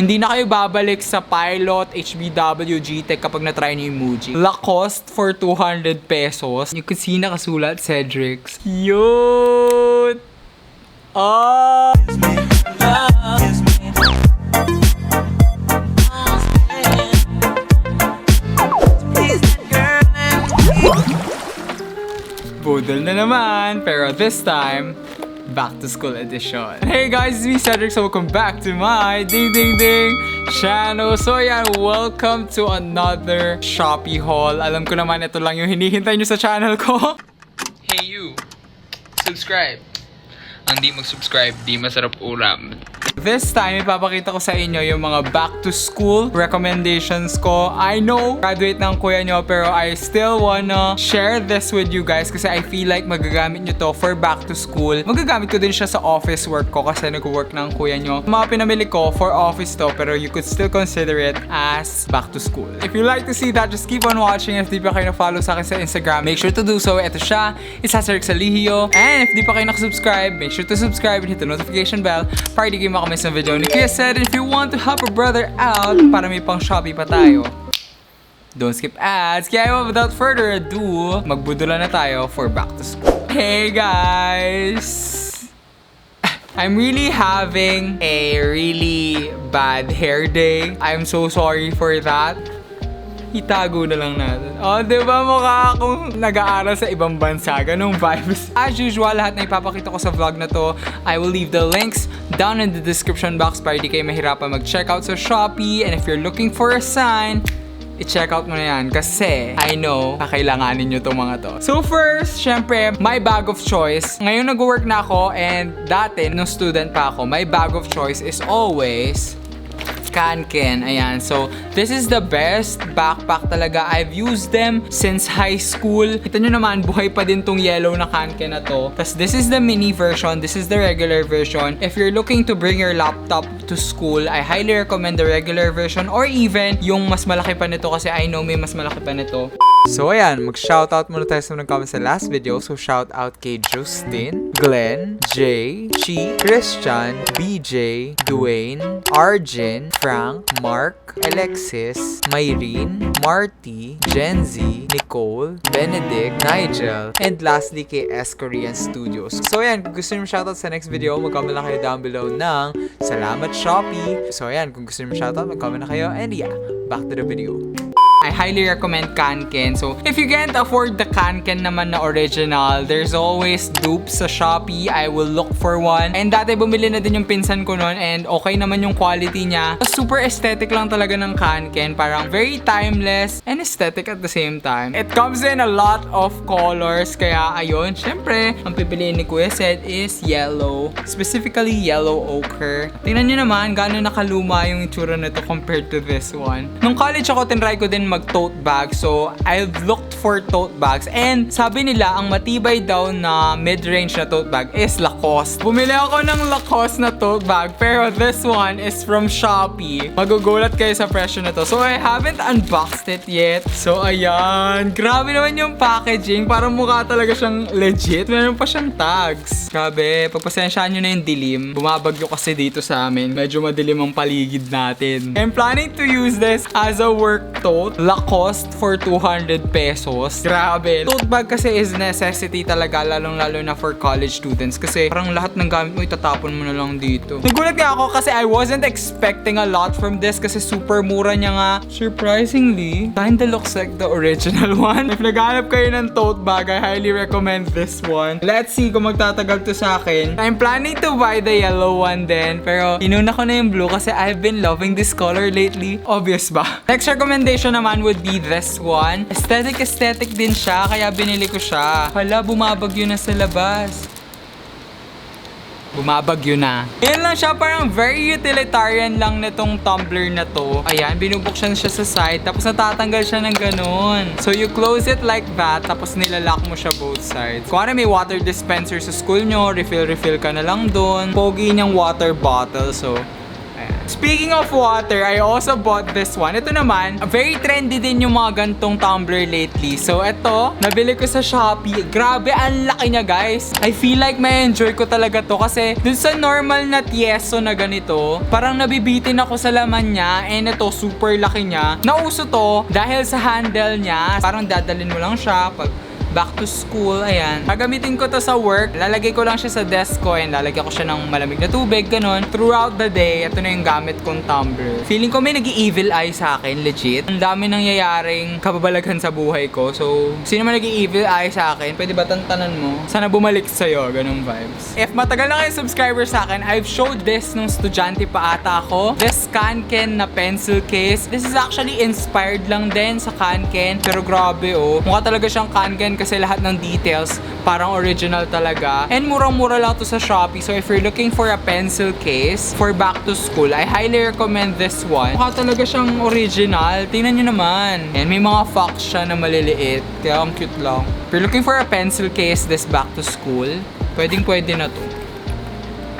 Hindi na kayo babalik sa Pilot, HBW, GTech kapag na-try niyo yung Muji. Lacoste for 200 pesos. You can see nakasulat Cedric's. Cute! Oh! Budol na naman, pero this time, back to school edition. Hey guys, it's me Cedric, so welcome back to my ding ding ding channel. So yeah, welcome to another Shopee haul. Alam ko naman ito lang yung hinihintay nyo sa channel ko. Hey you, subscribe. Ang di mag-subscribe, di masarap ulam. This time, ipapakita ko sa inyo yung mga back to school recommendations ko. I know, graduate ng kuya nyo, pero I still wanna share this with you guys kasi I feel like magagamit nyo to for back to school. Magagamit ko din siya sa office work ko kasi nag-work ng kuya nyo. Mga pinamili ko for office to, pero you could still consider it as back to school. If you like to see that, just keep on watching. If di pa kayo na-follow sa akin sa Instagram, make sure to do so. Ito siya, isa Cedric Salihio. And if di pa kayo nakasubscribe, make sure to subscribe and hit the notification bell para di kayo makamiss ng video ni Kuya Ced. If you want to help a brother out para may pang Shopee pa tayo, don't skip ads. Kaya without further ado, magbudula na tayo for back to school. Hey guys! I'm really having a really bad hair day. I'm so sorry for that. Itago na lang natin. Oh, diba mukha akong nag-aaral sa ibang bansa. Ganong vibes. As usual, lahat na ipapakita ko sa vlog na to, I will leave the links down in the description box para di kayo mahirapan mag-check out sa Shopee. And if you're looking for a sign, i-check out mo na yan kasi I know kakailanganin nyo itong mga to. So first, syempre, my bag of choice. Ngayon nag-work na ako and dati, nung student pa ako, my bag of choice is always Kanken. Ayan. So, this is the best backpack talaga. I've used them since high school. Kita nyo naman, buhay pa din tong yellow na Kanken na to. Tapos, this is the mini version. This is the regular version. If you're looking to bring your laptop to school, I highly recommend the regular version or even yung mas malaki pa nito kasi I know may mas malaki pa nito. So, ayan. Mag-shoutout muna tayo sa nag-comment sa last video. So, shoutout kay Justin, Glenn, Jay, Chi, Christian, BJ, Dwayne, Arjun, Frank, Mark, Alexis, Myrene, Marty, Genzy, Nicole, Benedict, Nigel, and lastly kay S Korean Studios. So ayan, kung gusto niyo shoutout sa next video, mag-comment lang kayo down below ng salamat Shopee. So ayan, kung gusto niyo shoutout, mag-comment na kayo. And yeah, back to the video. I highly recommend Kanken. So, if you can't afford the Kanken naman na original, there's always dupes sa Shopee. I will look for one. And dati bumili na din yung pinsan ko nun and okay naman yung quality niya. Super aesthetic lang talaga ng Kanken. Parang very timeless and aesthetic at the same time. It comes in a lot of colors. Kaya ayun, syempre, ang pipiliin ni Kuya Ced is yellow. Specifically, yellow ochre. Tingnan nyo naman, gano'n nakaluma yung itsura nito compared to this one. Nung college ako, tinry ko din mag-tote bag. So, I've looked for tote bags. And sabi nila, ang matibay daw na mid-range na tote bag is Lacoste. Bumili ako ng Lacoste na tote bag. Pero this one is from Shopee. Magugulat kayo sa presyo na to. So, I haven't unboxed it yet. So, ayan. Grabe naman yung packaging. Parang mukha talaga siyang legit. Meron pa siyang tags. Grabe. Pagpasensyaan nyo na yung dilim. Bumabagyo kasi dito sa amin. Medyo madilim ang paligid natin. I'm planning to use this as a work tote. Lacoste for 200 pesos. Grabe. Tote bag kasi is necessity talaga, lalong-lalo na for college students kasi parang lahat ng gamit mo itatapon mo na lang dito. Nagulat nga ako kasi I wasn't expecting a lot from this kasi super mura niya nga. Surprisingly, kinda looks like the original one. If naghanap kayo ng tote bag, I highly recommend this one. Let's see kung magtatagal to sa akin. I'm planning to buy the yellow one din, pero inuna ko na yung blue kasi I've been loving this color lately. Obvious ba? Next recommendation naman would be this one. Aesthetic din siya, kaya binili ko siya. Hala, bumabagyo na sa labas. Bumabagyo na. Ayan lang siya, parang very utilitarian lang nitong tumbler na to. Ayan, binubuksan siya sa side, tapos natatanggal siya ng ganun. So, you close it like that, tapos nilalak mo siya both sides. Kung ano may water dispenser sa school nyo, refill ka na lang doon. Pogi niyang water bottle, so, ayan. Speaking of water, I also bought this one. Ito naman, very trendy din yung mga gantong tumbler lately. So ito, nabili ko sa Shopee. Grabe, ang laki niya guys. I feel like may enjoy ko talaga to kasi dun sa normal na tieso na ganito, parang nabibitin ako sa laman niya. And ito, super laki niya. Nauso to dahil sa handle niya. Parang dadalhin mo lang siya pag back to school, ayan. Gagamitin ko to sa work. Lalagay ko lang siya sa desk ko and lalagyan ko siya ng malamig na tubig, ganun. Throughout the day, ito na yung gamit kong tumbler. Feeling ko may nag-evil eye sa akin, legit. Ang dami nangyayaring kababalaghan sa buhay ko. So, sino man nag-evil eye sa akin, pwede ba tantanan mo? Sana bumalik sa'yo, ganung vibes. If matagal na kayo subscriber sa akin, I've showed this nung estudyante pa ata ako. This Kanken na pencil case. This is actually inspired lang din sa Kanken. Pero grabe oh. Mukha talaga siyang Kanken kasi lahat ng details parang original talaga. And murang-mura lang to sa Shopee. So if you're looking for a pencil case for back to school, I highly recommend this one. Mukha talaga siyang original. Tingnan nyo naman. And may mga fox siya na maliliit. Kaya ang cute lang. If you're looking for a pencil case this back to school, pwedeng-pwede na to.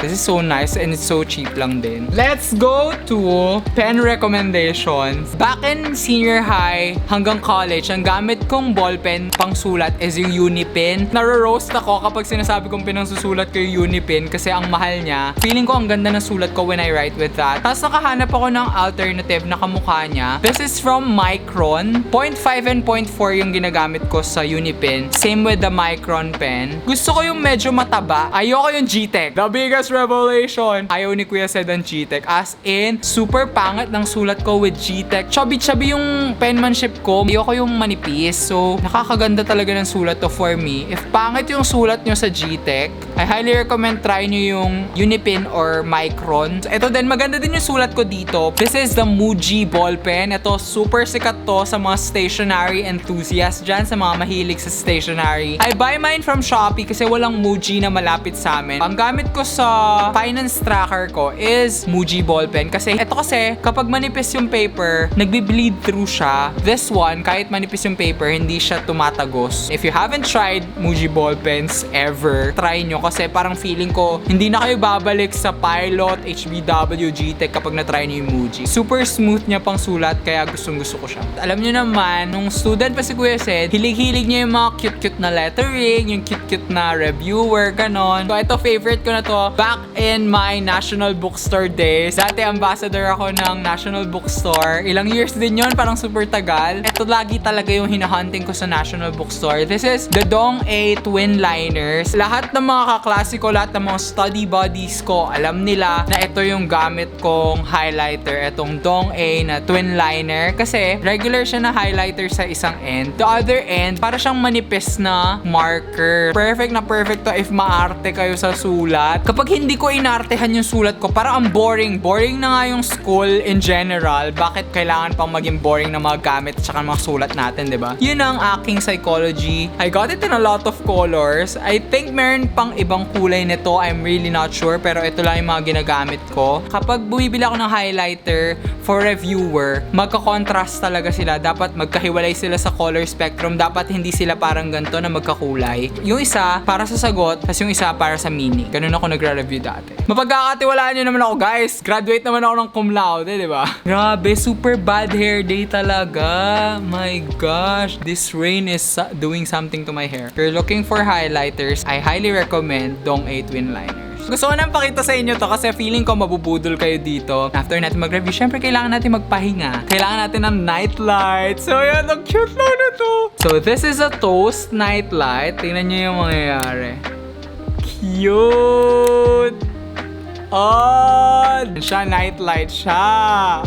This is so nice and it's so cheap lang din. Let's go to pen recommendations. Back in senior high hanggang college, ang gamit kong ballpen pang sulat is yung Unipen. Naro-roast ako kapag sinasabi kong pinangsusulat ko yung Unipen kasi ang mahal niya. Feeling ko ang ganda ng sulat ko when I write with that. Tapos nakahanap ako ng alternative na kamukha niya. This is from Micron. 0.5 and 0.4 yung ginagamit ko sa Unipen. Same with the Micron pen. Gusto ko yung medyo mataba. Ayoko yung G-Tech. The biggest revelation. Ayaw ni Kuya Sed ang G-Tech. As in, super pangit ng sulat ko with G-Tech. Chubby-chubby yung penmanship ko. Ayoko yung manipis. So, nakakaganda talaga ng sulat to for me. If pangit yung sulat nyo sa G-Tech, I highly recommend try nyo yung Unipin or Micron. So, ito din, maganda din yung sulat ko dito. This is the Muji ball pen. Ito, super sikat to sa mga stationery enthusiasts dyan, sa mga mahilig sa stationery. I buy mine from Shopee kasi walang Muji na malapit sa amin. Ang gamit ko sa finance tracker ko is Muji ballpen kasi ito kasi kapag manipis yung paper, nagbi-bleed through siya. This one, kahit manipis yung paper, hindi siya tumatagos. If you haven't tried Muji ballpens ever, try nyo kasi parang feeling ko hindi na kayo babalik sa Pilot, HBW, G-Tech kapag na-try nyo yung Muji. Super smooth niya pang sulat kaya gustong-gusto ko siya. Alam nyo naman, nung student pa si Kuya Sed, hilig-hilig niya yung mga cute-cute na lettering, yung cute-cute na reviewer, ganon. So ito, favorite ko na to. Back in my National Bookstore days, dati ambassador ako ng National Bookstore. Ilang years din yun, parang super tagal. Ito lagi talaga yung hinahunting ko sa National Bookstore. This is the Dong A Twin Liners. Lahat ng mga kaklase ko, lahat ng mga study buddies ko, alam nila na ito yung gamit kong highlighter. Itong Dong A na Twin Liner. Kasi regular siya na highlighter sa isang end. The other end, para siyang manipis na marker. Perfect na perfect to if maarte kayo sa sulat. Kapag hindi ko inartehan yung sulat ko, parang ang boring. Boring na nga yung school in general. Bakit kailangan pang maging boring na mga gamit at saka mga sulat natin, di ba? Yun ang aking psychology. I got it in a lot of colors. I think meron pang ibang kulay nito. I'm really not sure. Pero ito lang yung mga ginagamit ko. Kapag bumibili ako ng highlighter for reviewer, magka-contrast talaga sila. Dapat magkahiwalay sila sa color spectrum. Dapat hindi sila parang ganito na magkakulay. Yung isa, para sa sagot, tapos yung isa para sa meaning. Ganun ako nagre-review dati. Mapagkakatiwalaan nyo naman ako, guys. Graduate naman ako ng cum laude, di ba? Grabe, super bad hair day talaga. My gosh, this rain is doing something to my hair. If you're looking for highlighters, I highly recommend Dong A Twin Liners. Gusto ko nang pakita sa inyo to kasi feeling ko mabubudol kayo dito. After natin mag-review, syempre kailangan natin magpahinga. Kailangan natin ng nightlight. So yan, ang cute lang na to. So this is a Toast nightlight. Tingnan nyo yung mangyayari. Cute! Oh! Siya, nightlight siya.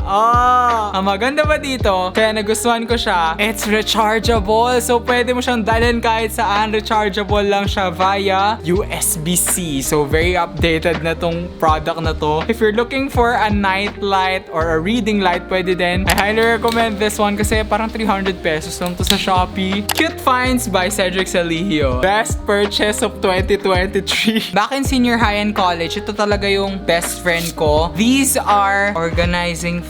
Oh! Ang maganda ba dito, kaya nagustuhan ko siya, it's rechargeable. So, pwede mo siyang dalhin kahit saan. Rechargeable lang siya via USB-C. So, very updated na tong product na to. If you're looking for a nightlight or a reading light, pwede din. I highly recommend this one kasi parang 300 pesos lang to sa Shopee. Cute finds by Cedric Salihio. Best purchase of 2023. Back in senior high and college, ito talaga yung best friend ko. These are organizing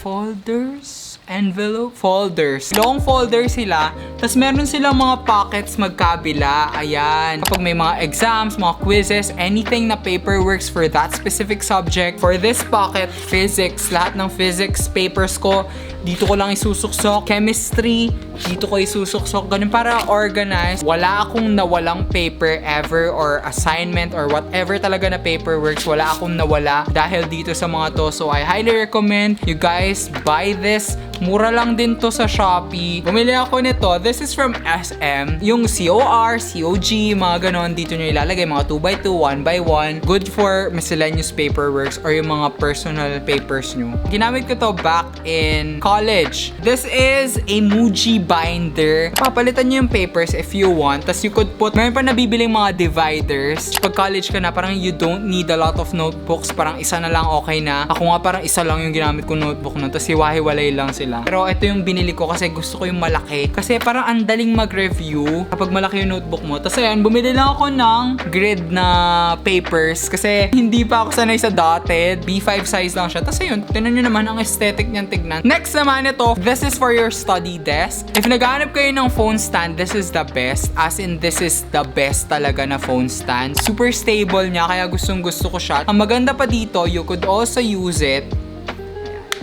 folders envelope folders. Long folder sila. Tapos meron silang mga pockets magkabila. Ayan. Kapag may mga exams, mga quizzes, anything na paperworks for that specific subject. For this pocket, physics. Lahat ng physics papers ko, dito ko lang isusuksok. Chemistry, dito ko isusuksok. Ganun para organized. Wala akong nawalang paper ever or assignment or whatever talaga na paperworks. Wala akong nawala dahil dito sa mga to. So I highly recommend you guys buy this. Mura lang din to sa Shopee. Bumili ako nito. This is from SM. Yung COR, COG, mga ganon. Dito nyo ilalagay. Mga 2x2, 1x1. Good for miscellaneous paperworks or yung mga personal papers nyo. Ginamit ko to back in college. This is a Muji binder. Papalitan nyo yung papers if you want. Tapos you could put, mayroon pa nabibiling mga dividers. Pag college ka na, parang you don't need a lot of notebooks. Parang isa na lang okay na. Ako nga parang isa lang yung ginamit ko notebook na. Tapos hiwa-hiwalay lang sila. Pero ito yung binili ko kasi gusto ko yung malaki. Kasi parang ang daling mag-review kapag malaki yung notebook mo. Tapos ayan, bumili lang ako ng grid na papers. Kasi hindi pa ako sanay sa dotted. B5 size lang siya. Tapos ayun, tinan nyo naman ang aesthetic niyan tignan. Next naman ito, this is for your study desk. If naghahanap kayo ng phone stand, this is the best. As in, this is the best talaga na phone stand. Super stable niya, kaya gustong gusto ko siya. Ang maganda pa dito, you could also use it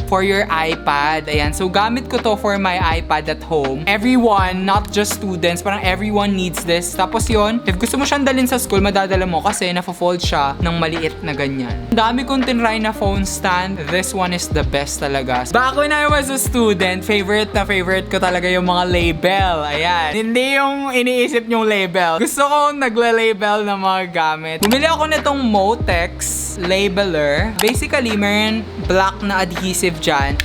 for your iPad. Ayan. So, gamit ko to for my iPad at home. Everyone, not just students, parang everyone needs this. Tapos yon, if gusto mo siyang dalhin sa school, madadala mo kasi nafo-fold siya ng maliit na ganyan. Ang dami kong tinry na phone stand. This one is the best talaga. Back when I was a student, favorite ko talaga yung mga label. Ayan. Hindi yung iniisip yung label. Gusto ko nagla-label ng mga gamit. Bumili ako nitong Motex labeler. Basically, meron black na adhesive dyan.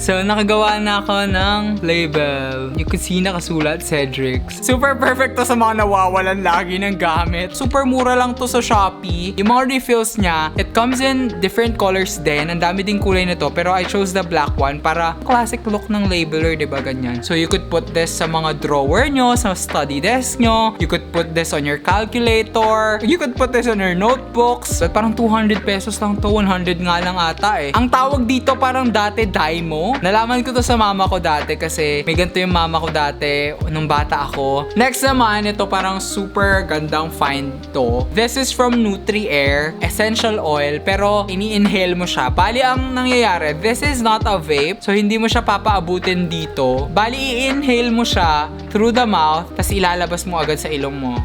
So, nakagawa na ako ng label. You can see nakasulat, Cedric's. Super perfect to sa mga nawawalan lagi ng gamit. Super mura lang to sa Shopee. Yung mga refills niya, it comes in different colors din. Ang dami din kulay nito. Pero I chose the black one para classic look ng labeler, diba ganyan? So, you could put this sa mga drawer nyo, sa study desk nyo. You could put this on your calculator. You could put this on your notebooks. At parang 200 pesos lang to. 100 nga lang ata eh. Ang tawag dito parang dati Dymo. Nalaman ko to sa mama ko dati kasi may ganito yung mama ko dati nung bata ako. Next naman, ito parang super gandang find to. This is from Nutri-Air. Essential oil, pero ini-inhale mo siya. Bali, ang nangyayari, this is not a vape. So, hindi mo siya papaabutin dito. Bali, i-inhale mo siya through the mouth, tas ilalabas mo agad sa ilong mo.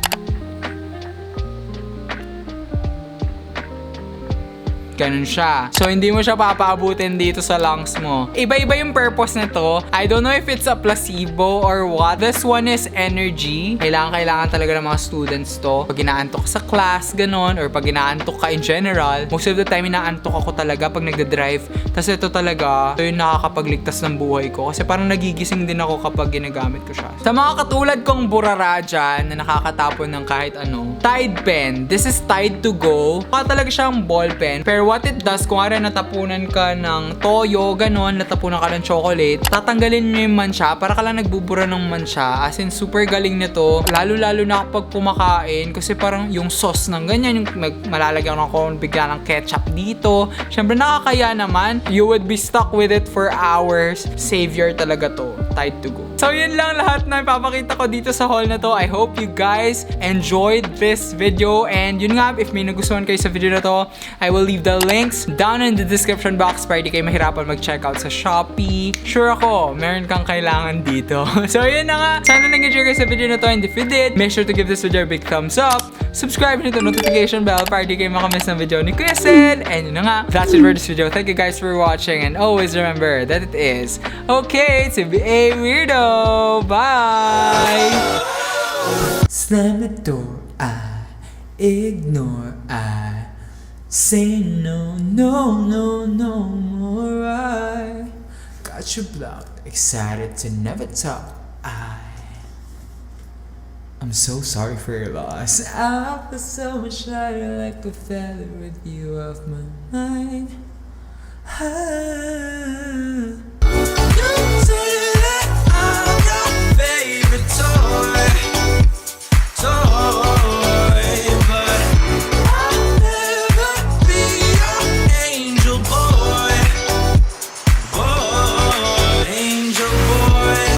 Ganun siya. So, hindi mo siya papaabutin dito sa lungs mo. Iba-iba yung purpose nito. I don't know if it's a placebo or what. This one is energy. Kailangan talaga ng mga students to. Pag inaantok sa class, ganun, or pag inaantok ka in general, most of the time inaantok ako talaga pag nagda-drive. Tapos ito talaga, ito yung nakakapagligtas ng buhay ko. Kasi parang nagigising din ako kapag ginagamit ko siya. Sa mga katulad kong burara dyan, na nakakatapon ng kahit ano, Tide pen. This is Tide to go. Talaga siyang ball pen. Pero what it does, kung ara natapunan ka ng toyo, ganon, natapunan ka ng chocolate, tatanggalin nyo yung mansya para ka lang nagbubura ng mansya. As in, super galing nito. Lalo-lalo na kapag kumakain, kasi parang yung sauce ng ganyan, yung malalagyan ako bigla ng ketchup dito. Siyempre, nakakaya naman. You would be stuck with it for hours. Savior talaga to. Tide to go. So, yun lang lahat na ipapakita ko dito sa haul na to. I hope you guys enjoyed this video. And yun nga, if may nagustuhan kayo sa video na to, I will leave the links down in the description box para di kayo mahirapan mag-check out sa Shopee. Sure ako, meron kang kailangan dito. So, yun na nga. Sana nag-enjoy kayo sa video na to. And if you did, make sure to give this video a big thumbs up. Subscribe nyo to notification bell para di kayo makamiss ng video ni Kuya Sel. And yun na nga. That's it for this video. Thank you guys for watching. And always remember that it is okay to be a weirdo. Bye! Slam the door, I ignore, I say no, no, no, no more. I got you blocked, excited to never talk. I'm so sorry for your loss. I feel so much lighter, like a feather with you off my mind.